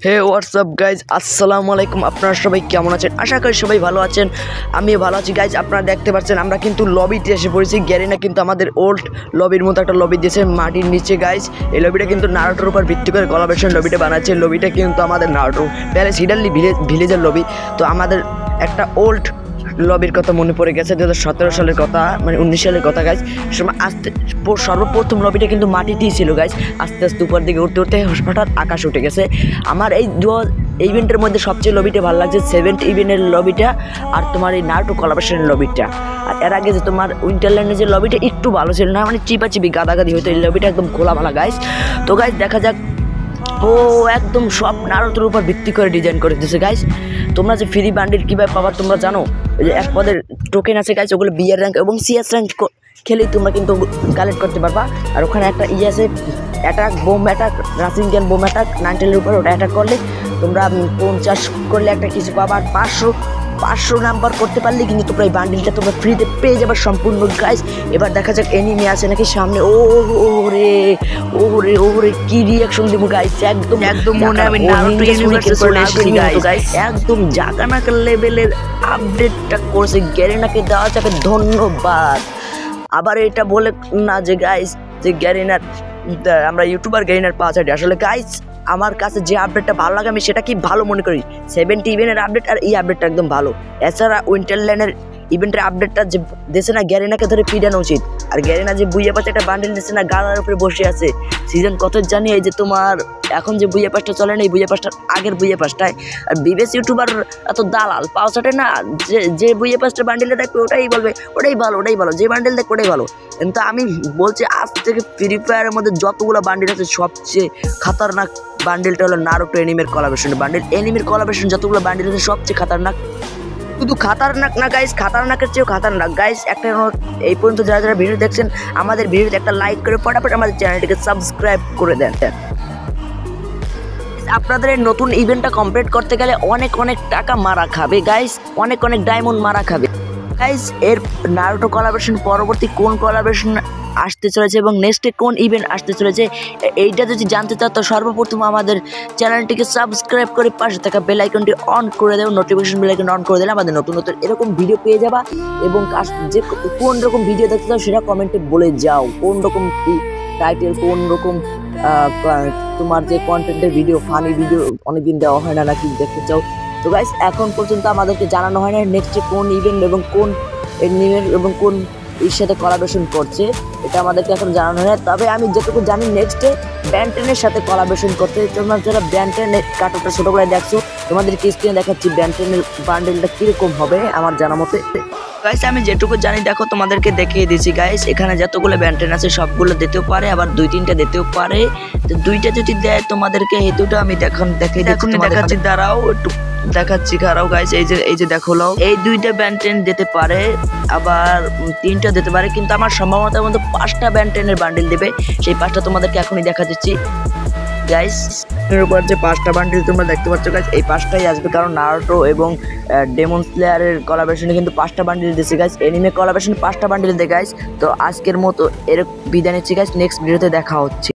হে WhatsApp guys, আসসালামু আলাইকুম। আপনারা সবাই কেমন আছেন? আশা করি সবাই ভালো আছেন। আমিও ভালো আছি গাইজ। আপনারা দেখতে পাচ্ছেন আমরা কিন্তু লবিতে এসে পড়েছি। গ্যারিনা কিন্তু আমাদের ওল্ড লবির মতো একটা লবি দিয়েছে মাটির নিচে গাইজ। এই লবিটা কিন্তু নারুটোর উপর ভিত্তি করে কোলাবরেশন লবিটা বানাচ্ছে। লবিটা কিন্তু আমাদের নারুটো প্যালেস হিডারলি ভিলেজের লবি। তো আমাদের একটা ওল্ড লবির কথা মনে পড়ে গেছে, 2017 সালের কথা, মানে 19 সালের কথা গাইজ। সময় সর্বপ্রথম লবিটা কিন্তু মাটিতেই ছিল গাইজ। আস্তে আস্তে উপর দিকে উঠতে উঠতে হঠাৎ আকাশ উঠে গেছে। আমার এই ইভেন্টের মধ্যে সবচেয়ে লবিটা ভালো লাগছে 7th ইভেন্টের লবিটা আর তোমার এই নারুটো কোলাবরেশনের লবিটা। আর এর আগে যে তোমার উইন্টারল্যান্ডের যে লবিটা একটু ভালো ছিল না, মানে চিপাচিপি গাদাগাদি হয়তো, এই লবিটা একদম খোলামেলা গাইজ। তো গাইজ দেখা যাক। ও একদম সব নারুটোর উপর ভিত্তি করে ডিজাইন করে দিয়েছে গাইজ। তোমরা যে ফ্রি বান্ডিল কীভাবে পাবা তোমরা জানো? ওই যে এক পদের টোকেন আছে গাইজ, ওগুলো বিয়ার র্যাঙ্ক এবং সিএস র্যাঙ্ক খেলেই তোমরা কিন্তু কালেক্ট করতে পারবা। আর ওখানে একটা আছে attack bomb attack, রাসিং can bomb attack 9 উপর, ওটা অ্যাটাক করলে তোমরা 50 করলে একটা কিছু পাবা। আর 500 নাম্বার করতে পারলে কিন্তু তোমরা এই বান্ডিলটা তোমরা ফ্রিতে পেয়ে যাবে সম্পূর্ণ গাইজ। এবার দেখা যাক এনিমি আছে নাকি সামনে। ওরে কি রিয়াকশন দিব গাইজ। একদম মনে আমি নারুটো ইউনিভার্সে চলে এসেছি গাইজ। একদম জাগানাকা লেভেলের আপডেটটা করেছে গ্যারিনাকে, দেওয়া যাবে ধন্যবাদ। আবার এটা বলে না যে গাইজ যে গ্যারিনার আমরা ইউটিউবার গ্যারিনার 5 আইডি। আসলে গাইজ আমার কাছে যে আপডেটটা ভালো লাগে আমি সেটা কি ভালো মনে করি। 70 ইভেন্টের আপডেট আর এই আপডেটটা একদম ভালো। এছাড়া উইন্টারল্যান্ডের ইভেন্টের আপডেটটা যে দেশে না, গ্যারিনাকে ধরে পিটানো উচিত। আর গ্যারিনা যে বুইয়া পাশে একটা বান্ডেল দিচ্ছে না, গালার উপরে বসে আছে। সিজন কত জানি, এই যে তোমার এখন যে বুইয়া পাসটা চলে না, এই বুইয়া পাসটার আগের বুইয়া পাসটায়। আর বিবেস ইউটিউবার এত দালাল পাওয়া চাটে না, যে বুইয়া পাসটা বান্ডেলে দেখবে ওটাই বলবে ওটাই ভালো, যে বান্ডেল দেখবে ওটাই ভালো। কিন্তু আমি বলছি আজ থেকে ফ্রি ফায়ারের মধ্যে যতগুলো বান্ডেল আছে সবচেয়ে খাতারনাক বান্ডেলটা হলো নারুটো এনিমের কোলাবরেশন বান্ডেল। এনিমের কোলাবরেশন যতগুলো বান্ডেল আছে সবচেয়ে খাতারনাক। শুধু খাতারনাক না গাইস, খাতারনাকের চেয়েও খাতারনাক গাইস। একটা এই পর্যন্ত যারা যারা ভিডিও দেখছেন আমাদের ভিডিওতে একটা লাইক করে ফটাফট আমাদের চ্যানেলটিকে সাবস্ক্রাইব করে দেন। আপনাদের এই নতুন ইভেন্টটা কমপ্লিট করতে গেলে অনেক টাকা মারা খাবে গাইস, অনেক ডায়মন্ড মারা খাবে গাইস। এর নারুটো কোলাবরেশন পরবর্তী কোন কোলাবরেশন আসতে চলেছে এবং নেক্সটে কোন ইভেন্ট আসতে চলেছে এইটা যদি জানতে চাও তো সর্বপ্রথম আমাদের চ্যানেলটিকে সাবস্ক্রাইব করে পাশে থাকা বেল আইকনটি অন করে দেবো। নোটিফিকেশন বেল আইকন অন করে দিলে আমাদের নতুন এরকম ভিডিও পেয়ে যাবা। এবং যে কোন রকম ভিডিও দেখতে চাও সেটা কমেন্টে বলে যাও। কোন রকম টাইটেল, কোন রকম তোমার যে কন্টেন্টের ভিডিও, ফানি ভিডিও অনেকদিন দেওয়া হয় না নাকি দেখতে চাও। তো গাইস এখন পর্যন্ত আমাদেরকে জানানো হয় না নেক্সটে কোন ইভেন্ট এবং কোন এনিমের এবং কোন এর সাথে কোলাবরেশন করছে, এটা আমাদেরকে এখন জানানো হয় না। তবে আমি যেটুকু জানি নেক্সটে ব্যান্টেনের সাথে কোলাবরেশন করতে। তোমরা যারা ব্যান্টেনের কার্টুনটা ছোটোবেলায় দেখছো তোমাদের স্ক্রিনে দেখাচ্ছি ব্যান্টেনের বান্ডেলটা কীরকম হবে আমার জানা মতে। গাইস আমি যেটুকু জানি দেখো তোমাদেরকে দেখিয়ে দিয়েছি গাইস। এখানে যতগুলো ব্যান্টেন আছে সবগুলো দিতেও পারে, আবার 2-3টা দিতেও পারে। তো 2টা যদি দেয় তোমাদেরকে এই দুটো আমি দেখাচ্ছি। দাঁড়াও একটু দেখাচ্ছি, খারাও গাইস। এই যে দেখো এই 2টা ব্যান্টেন দিতে পারে, আবার 3টা দিতে পারে। কিন্তু আমার সম্ভবত মধ্যে 5টা ব্যান্টেনের বান্ডেল দেবে। সেই 5টা তোমাদেরকে এখনই দেখা দিচ্ছি গাইস। এর উপর যে 5টা বান্ডেল তোমরা দেখতে পাচ্ছ গাইস, এই 5টাই আসবে কারণ নারুটো এবং ডেমন স্লেয়ারের কোলাবরেশনে কিন্তু 5টা বান্ডেল দিয়েছে গাইস। এনিমে কোলাবরেশনে 5টা বান্ডেল দেয় গাইস। তো আজকের মতো এর বিদায় নিচ্ছি গাইস, নেক্সট ভিডিওতে দেখা হচ্ছে।